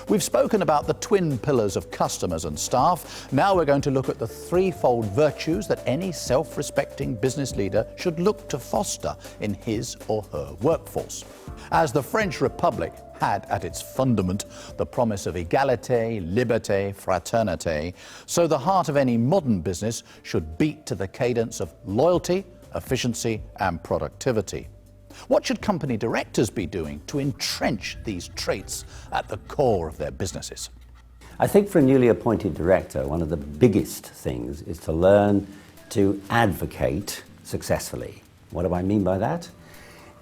We've spoken about the twin pillars of customers and staff. Now we're going to look at the threefold virtues that any self-respecting business leader should look to foster in his or her workforce. As the French Republic had at its fundament the promise of égalité, liberté, fraternité, so the heart of any modern business should beat to the cadence of loyalty, efficiency and productivity. What should company directors be doing to entrench these traits at the core of their businesses? I think for a newly appointed director, one of the biggest things is to learn to advocate successfully. What do I mean by that?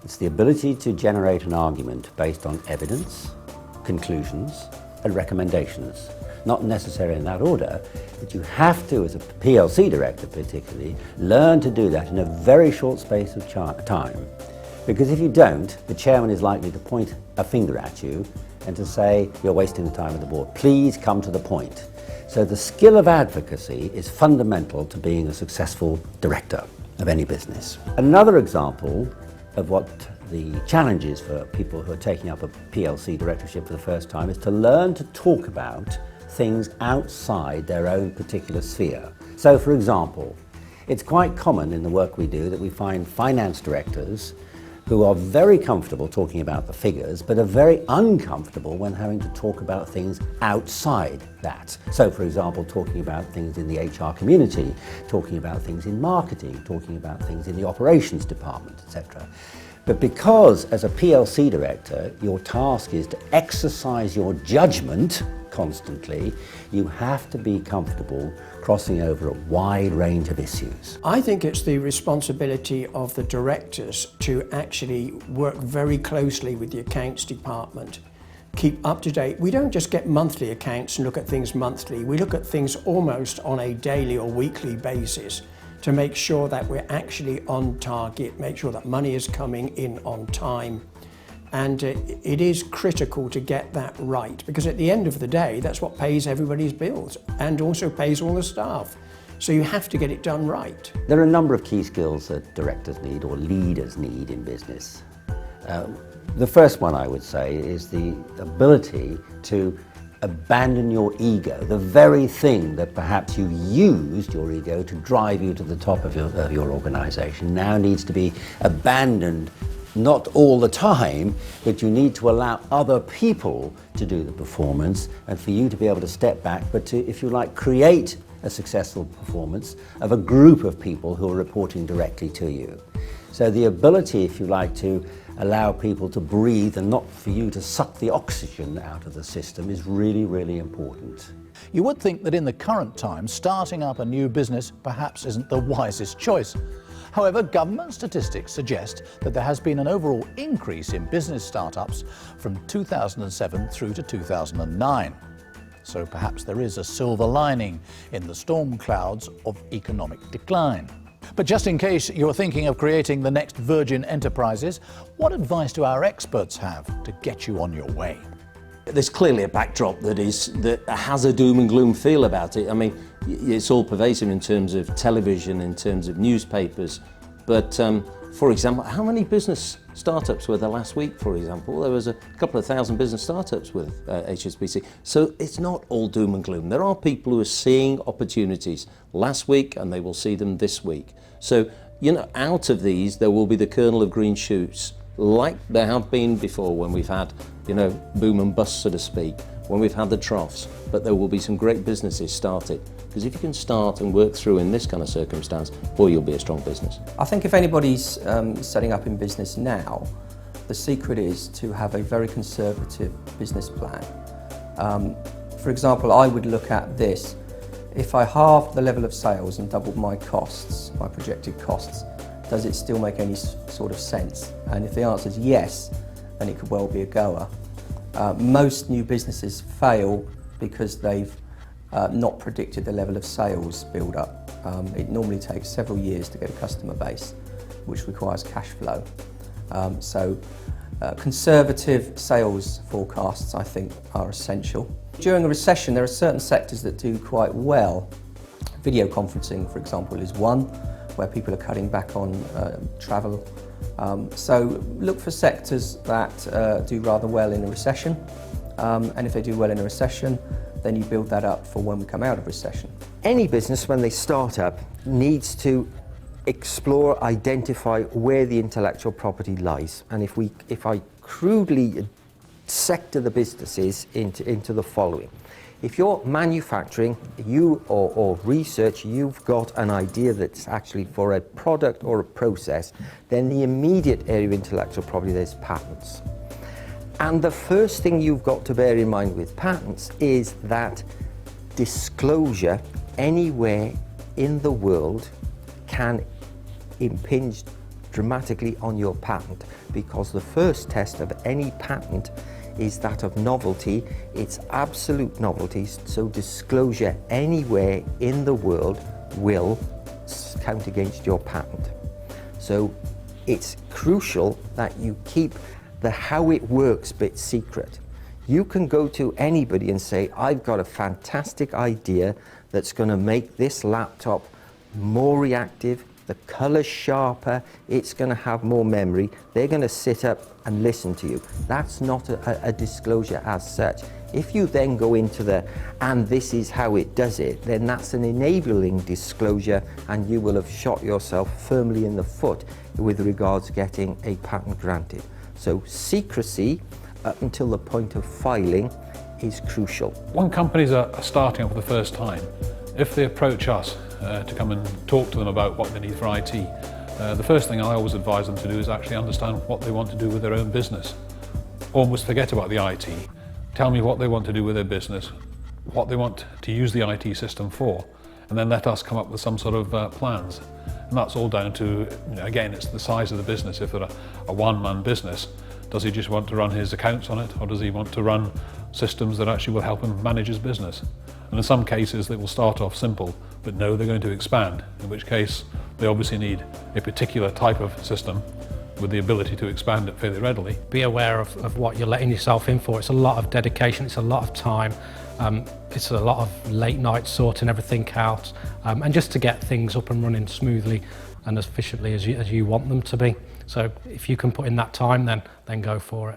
It's the ability to generate an argument based on evidence, conclusions, and recommendations. Not necessarily in that order, but you have to, as a PLC director particularly, learn to do that in a very short space of time. Because if you don't, the chairman is likely to point a finger at you and to say, you're wasting the time of the board. Please come to the point. So the skill of advocacy is fundamental to being a successful director of any business. Another example of what the challenge is for people who are taking up a PLC directorship for the first time is to learn to talk about things outside their own particular sphere. So for example, it's quite common in the work we do that we find finance directors who are very comfortable talking about the figures, but are very uncomfortable when having to talk about things outside that. So for example, talking about things in the HR community, talking about things in marketing, talking about things in the operations department, etc. But because as a PLC director, your task is to exercise your judgment constantly, you have to be comfortable crossing over a wide range of issues. I think it's the responsibility of the directors to actually work very closely with the accounts department, keep up to date. We don't just get monthly accounts and look at things monthly, we look at things almost on a daily or weekly basis to make sure that we're actually on target, make sure that money is coming in on time. And it is critical to get that right, because at the end of the day, that's what pays everybody's bills and also pays all the staff. So you have to get it done right. There are a number of key skills that directors need or leaders need in business. The first one I would say is the ability to abandon your ego, the very thing that perhaps you used your ego to drive you to the top of your organization now needs to be abandoned. Not all the time, but you need to allow other people to do the performance and for you to be able to step back, but to, if you like, create a successful performance of a group of people who are reporting directly to you. So the ability, if you like, to allow people to breathe and not for you to suck the oxygen out of the system is really, really important. You would think that in the current times, starting up a new business perhaps isn't the wisest choice. However, government statistics suggest that there has been an overall increase in business startups from 2007 through to 2009. So perhaps there is a silver lining in the storm clouds of economic decline. But just in case you're thinking of creating the next Virgin Enterprises, what advice do our experts have to get you on your way? There's clearly a backdrop that has a doom and gloom feel about it. I mean, it's all pervasive in terms of television, in terms of newspapers. But for example, how many business startups were there last week, for example? There was a couple of thousand business startups with HSBC. So it's not all doom and gloom. There are people who are seeing opportunities last week and they will see them this week. So, you know, out of these, there will be the kernel of green shoots, like there have been before when we've had, you know, boom and bust, so to speak, when we've had the troughs. But there will be some great businesses started. Because if you can start and work through in this kind of circumstance, boy, you'll be a strong business. I think if anybody's setting up in business now, the secret is to have a very conservative business plan. For example, I would look at this. If I halved the level of sales and doubled my costs, my projected costs, does it still make any sort of sense? And if the answer is yes, then it could well be a goer. Most new businesses fail because they've not predicted the level of sales build up. It normally takes several years to get a customer base, which requires cash flow. Conservative sales forecasts, I think, are essential. During a recession, there are certain sectors that do quite well. Video conferencing, for example, is one, where people are cutting back on travel. So look for sectors that do rather well in a recession. and if they do well in a recession, then you build that up for when we come out of recession. Any business, when they start up, needs to explore, identify where the intellectual property lies. And if I crudely sector the businesses into the following. If you're manufacturing, or research, you've got an idea that's actually for a product or a process, then the immediate area of intellectual property, there's patents. And the first thing you've got to bear in mind with patents is that disclosure anywhere in the world can impinge dramatically on your patent, because the first test of any patent is that of novelty. It's absolute novelty, so disclosure anywhere in the world will count against your patent. So it's crucial that you keep the how it works bit secret. You can go to anybody and say, I've got a fantastic idea that's going to make this laptop more reactive, the colour's sharper, it's going to have more memory. They're going to sit up and listen to you. That's not a disclosure as such. If you then go into and this is how it does it, then that's an enabling disclosure, and you will have shot yourself firmly in the foot with regards to getting a patent granted. So secrecy up until the point of filing is crucial. When companies are starting up for the first time, if they approach us to come and talk to them about what they need for IT, the first thing I always advise them to do is actually understand what they want to do with their own business. Almost forget about the IT. Tell me what they want to do with their business, what they want to use the IT system for, and then let us come up with some sort of plans. And that's all down to, again, it's the size of the business. If they're a one-man business, does he just want to run his accounts on it, or does he want to run systems that actually will help him manage his business? And in some cases they will start off simple, but no, they're going to expand, in which case they obviously need a particular type of system with the ability to expand it fairly readily. Be aware of what you're letting yourself in for. It's a lot of dedication, it's a lot of time, it's a lot of late nights sorting everything out, and just to get things up and running smoothly and as efficiently as you want them to be. So if you can put in that time, then go for it.